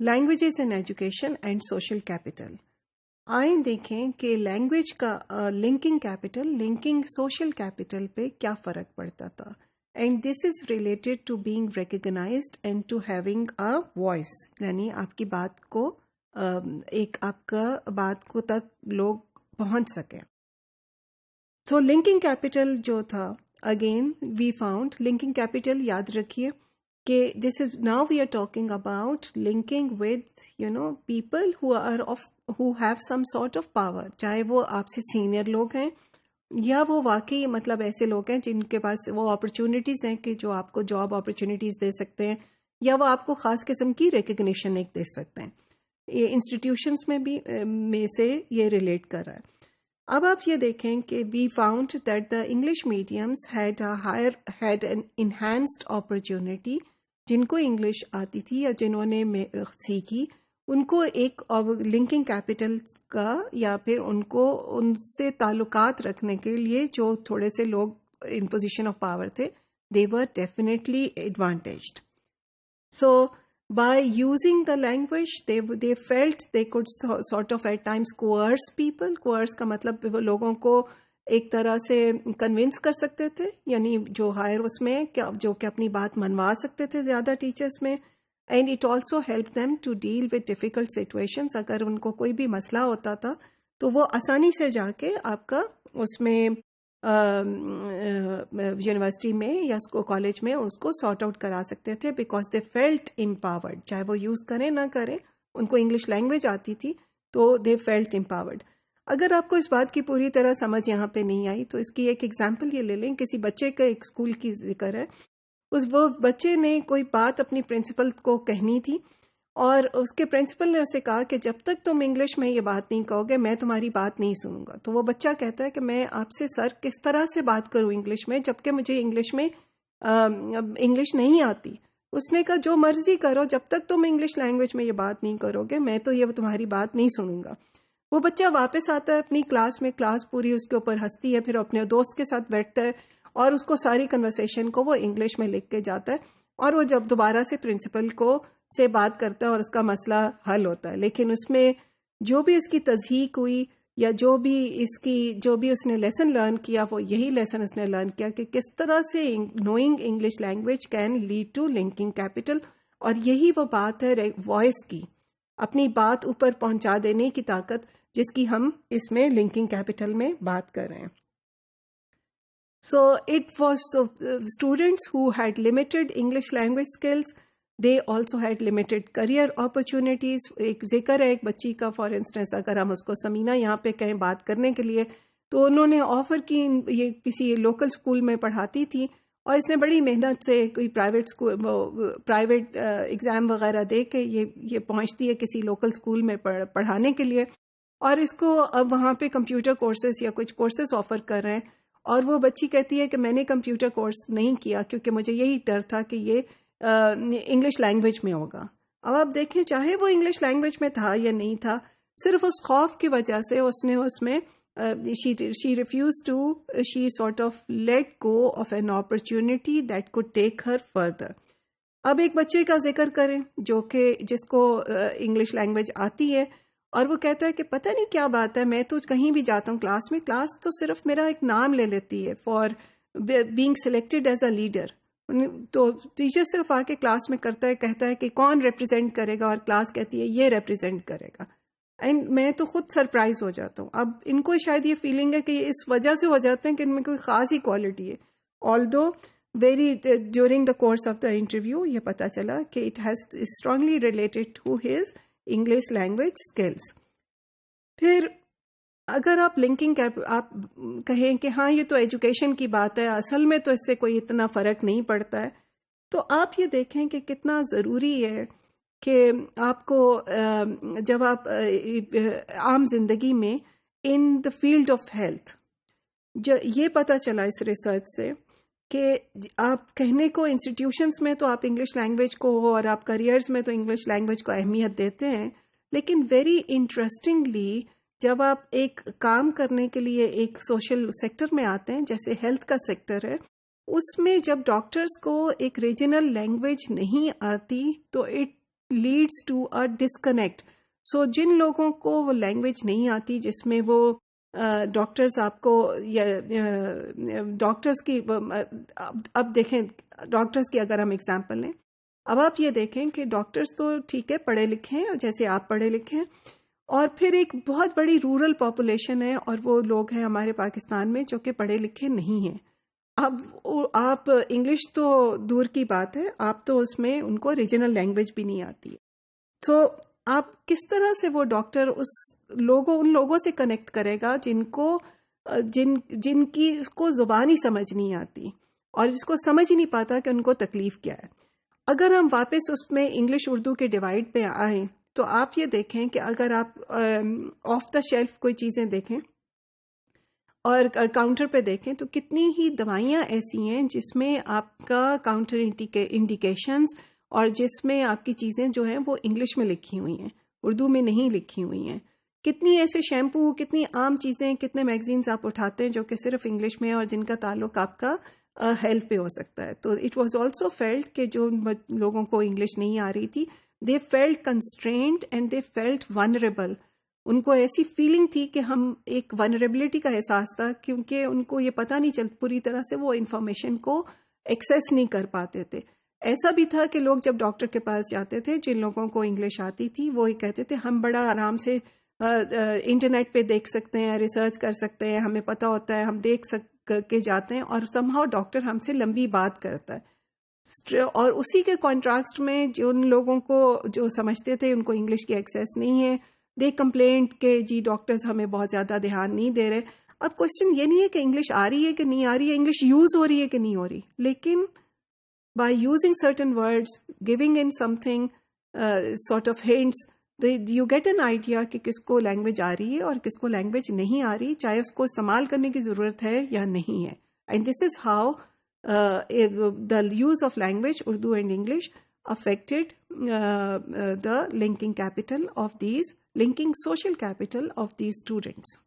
Languages in education and social capital. آئیں دیکھیں کہ لینگویج کا linking capital, linking social capital پہ کیا فرق پڑتا تھا. And this is related to being recognised and to having a voice, یعنی آپ کی بات کو آپ کا بات کو تک لوگ پہنچ سکیں. سو لنکنگ کیپٹل جو تھا، again we found linking capital, یاد رکھیے کہ this is now we are talking about linking with people who have some sort of power، چاہے وہ آپ سے سینئر لوگ ہیں یا وہ واقعی مطلب ایسے لوگ ہیں جن کے پاس وہ اپرچونٹیز ہیں کہ جو آپ کو جاب اپرچونٹیز دے سکتے ہیں، یا وہ آپ کو خاص قسم کی ریکگنیشن ایک دے سکتے ہیں. یہ انسٹیٹیوشنس میں سے یہ ریلیٹ کر رہا ہے. اب آپ یہ دیکھیں کہ we found that the English mediums had an enhanced opportunity. جن کو انگلش آتی تھی یا جنہوں نے سیکھی، ان کو ایک لنکنگ کیپٹل کا یا پھر ان سے تعلقات رکھنے کے لیے جو تھوڑے سے لوگ ان پوزیشن آف پاور تھے، they were definitely advantaged. So by using the language, they felt they could sort of at times coerce people. Coerce کا مطلب وہ لوگوں کو ایک طرح سے کنونس کر سکتے تھے، یعنی جو ہائر اس میں جو کہ اپنی بات منوا سکتے تھے زیادہ ٹیچرز میں. And it also help them to deal with difficult situations. اگر ان کو کوئی بھی مسئلہ ہوتا تھا تو وہ آسانی سے جا کے آپ کا اس میں یونیورسٹی میں یا کالج میں اس کو سارٹ آؤٹ کرا سکتے تھے، بیکاز دے فیلٹ امپاورڈ. چاہے وہ یوز کریں نہ کریں، ان کو انگلش لینگویج آتی تھی تو دے فیلٹ امپاورڈ. اگر آپ کو اس بات کی پوری طرح سمجھ یہاں پہ نہیں آئی تو اس کی ایک ایگزامپل یہ لے لیں. کسی بچے کا ایک اسکول کی ذکر ہے. وہ بچے نے کوئی بات اپنی پرنسپل کو کہنی تھی، اور اس کے پرنسپل نے اسے کہا کہ جب تک تم انگلش میں یہ بات نہیں کہو گے میں تمہاری بات نہیں سنوں گا. تو وہ بچہ کہتا ہے کہ میں آپ سے سر کس طرح سے بات کروں انگلش میں، جبکہ مجھے انگلش نہیں آتی. اس نے کہا جو مرضی کرو، جب تک تم انگلش لینگویج میں یہ بات نہیں کرو گے میں تو یہ تمہاری بات نہیں سنوں گا. وہ بچہ واپس آتا ہے اپنی کلاس میں، کلاس پوری اس کے اوپر ہنستی ہے، پھر اپنے دوست کے ساتھ بیٹھتا ہے اور اس کو ساری کنورسیشن کو وہ انگلش میں لکھ کے جاتا ہے. اور وہ جب دوبارہ سے پرنسپل کو سے بات کرتا ہے اور اس کا مسئلہ حل ہوتا ہے. لیکن اس میں جو بھی اس کی تضحیق ہوئی یا جو بھی اس نے لیسن لرن کیا، وہ یہی لیسن اس نے لرن کیا کہ کس طرح سے knowing English language can lead to linking capital. اور یہی وہ بات ہے وائس کی، اپنی بات اوپر پہنچا دینے کی طاقت، جس کی ہم اس میں لنکنگ کیپٹل میں بات کر رہے ہیں. So it was students who had limited English language skills. They also had limited career opportunities. ایک ذکر ہے ایک بچی کا، فار انسٹنس اگر ہم اس کو سمینہ یہاں پہ کہیں بات کرنے کے لیے، تو انہوں نے آفر کی، یہ کسی لوکل اسکول میں پڑھاتی تھی اور اس نے بڑی محنت سے کوئی پرائیویٹ ایگزام وغیرہ دے کے یہ پہنچتی ہے کسی لوکل اسکول میں پڑھانے کے لیے، اور اس کو اب وہاں پہ کمپیوٹر کورسز یا کچھ کورسز آفر کر رہے ہیں. اور وہ بچی کہتی ہے کہ میں نے کمپیوٹر کورس نہیں کیا کیونکہ مجھے یہی ڈر تھا کہ یہ انگلش لینگویج میں ہوگا. اب آپ دیکھیں، چاہے وہ انگلش لینگویج میں تھا یا نہیں تھا، صرف اس خوف کی وجہ سے اس نے اس میں she refused to she sort of let go of an opportunity that could take her further. اب ایک بچے کا ذکر کریں جس کو انگلش لینگویج آتی ہے، اور وہ کہتا ہے کہ پتہ نہیں کیا بات ہے، میں تو کہیں بھی جاتا ہوں کلاس میں، کلاس تو صرف میرا ایک نام لے لیتی ہے for being selected as a leader. تو ٹیچر صرف آ کے کلاس میں کہتا ہے کہ کون ریپرزینٹ کرے گا، اور کلاس کہتی ہے یہ ریپرزینٹ کرے گا. اینڈ میں تو خود سرپرائز ہو جاتا ہوں. اب ان کو شاید یہ فیلنگ ہے کہ یہ اس وجہ سے ہو جاتے ہیں کہ ان میں کوئی خاص ہی کوالٹی ہے. although during the course of the interview یہ پتا چلا کہ it has strongly related to his English language skills. پھر اگر آپ لنکنگ آپ کہیں کہ ہاں یہ تو ایجوکیشن کی بات ہے، اصل میں تو اس سے کوئی اتنا فرق نہیں پڑتا ہے، تو آپ یہ دیکھیں کہ کتنا ضروری ہے کہ آپ کو جب آپ عام زندگی میں ان دا فیلڈ آف ہیلتھ، یہ پتا چلا اس ریسرچ سے کہ آپ کہنے کو انسٹیٹیوشنس میں تو آپ انگلش لینگویج کو اور آپ کریئرز میں تو انگلش لینگویج کو اہمیت دیتے ہیں، لیکن ویری انٹرسٹنگلی جب آپ ایک کام کرنے کے لیے ایک سوشل سیکٹر میں آتے ہیں، جیسے ہیلتھ کا سیکٹر ہے، اس میں جب ڈاکٹرز کو ایک ریجنل لینگویج نہیں آتی تو it leads to a disconnect. So جن لوگوں کو وہ لینگویج نہیں آتی جس میں وہ ڈاکٹرز آپ کو یا ڈاکٹرز کی، اب دیکھیں ڈاکٹرز کی اگر ہم اگزامپل لیں، اب آپ یہ دیکھیں کہ ڈاکٹرز تو ٹھیک ہے پڑھے لکھے ہیں جیسے آپ پڑھے لکھے ہیں، اور پھر ایک بہت بڑی رورل پاپولیشن ہے اور وہ لوگ ہیں ہمارے پاکستان میں جو کہ پڑھے لکھے نہیں ہیں. اب آپ انگلش تو دور کی بات ہے، آپ تو اس میں ان کو ریجنل لینگویج بھی نہیں آتی ہے. سو آپ کس طرح سے وہ ڈاکٹر ان لوگوں سے کنیکٹ کرے گا جن کی اس کو زبان ہی سمجھ نہیں آتی اور جس کو سمجھ ہی نہیں پاتا کہ ان کو تکلیف کیا ہے. اگر ہم واپس اس میں انگلش اردو کے ڈیوائڈ پہ آئیں تو آپ یہ دیکھیں کہ اگر آپ آف دا شیلف کوئی چیزیں دیکھیں اور کاؤنٹر پہ دیکھیں تو کتنی ہی دوائیاں ایسی ہیں جس میں آپ کا کاؤنٹر انڈیکیشنز اور جس میں آپ کی چیزیں جو ہیں وہ انگلش میں لکھی ہوئی ہیں، اردو میں نہیں لکھی ہوئی ہیں. کتنی ایسے شیمپو، کتنی عام چیزیں، کتنے میگزینز آپ اٹھاتے ہیں جو کہ صرف انگلش میں اور جن کا تعلق آپ کا ہیلتھ پہ ہو سکتا ہے. تو اٹ واز آلسو فیلٹ کہ جو لوگوں کو انگلش نہیں آ رہی تھی، they felt constrained and they felt vulnerable. ان کو ایسی فیلنگ تھی کہ ہم ایک ونریبلٹی کا احساس تھا کیونکہ ان کو یہ پتہ نہیں چل پوری طرح سے وہ انفارمیشن کو ایکسیس نہیں کر پاتے تھے. ایسا بھی تھا کہ لوگ جب ڈاکٹر کے پاس جاتے تھے جن لوگوں کو انگلش آتی تھی وہ کہتے تھے ہم بڑا آرام سے انٹرنیٹ پہ دیکھ سکتے ہیں، ریسرچ کر سکتے ہیں، ہمیں پتہ ہوتا ہے، ہم دیکھ کے جاتے ہیں، اور سم ہاؤ ڈاکٹر ہم سے لمبی بات کرتا ہے. اور اسی کے کانٹراسٹ میں جن لوگوں کو جو سمجھتے تھے ان کو انگلش کی ایکسیس نہیں ہے، دے کمپلینٹ کہ جی ڈاکٹرز ہمیں بہت زیادہ دھیان نہیں دے رہے. اب کوشچن یہ نہیں ہے کہ انگلش آ رہی ہے کہ نہیں آ رہی ہے، انگلش یوز ہو رہی ہے کہ نہیں ہو رہی، لیکن by using certain words, giving in something sort of hints, you get an idea کہ کس کو لینگویج آ رہی ہے اور کس کو لینگویج نہیں آ رہی، چاہے اس کو استعمال کرنے کی ضرورت ہے یا نہیں ہے. And this is how the use of language, Urdu and English, affected the linking social capital of these students.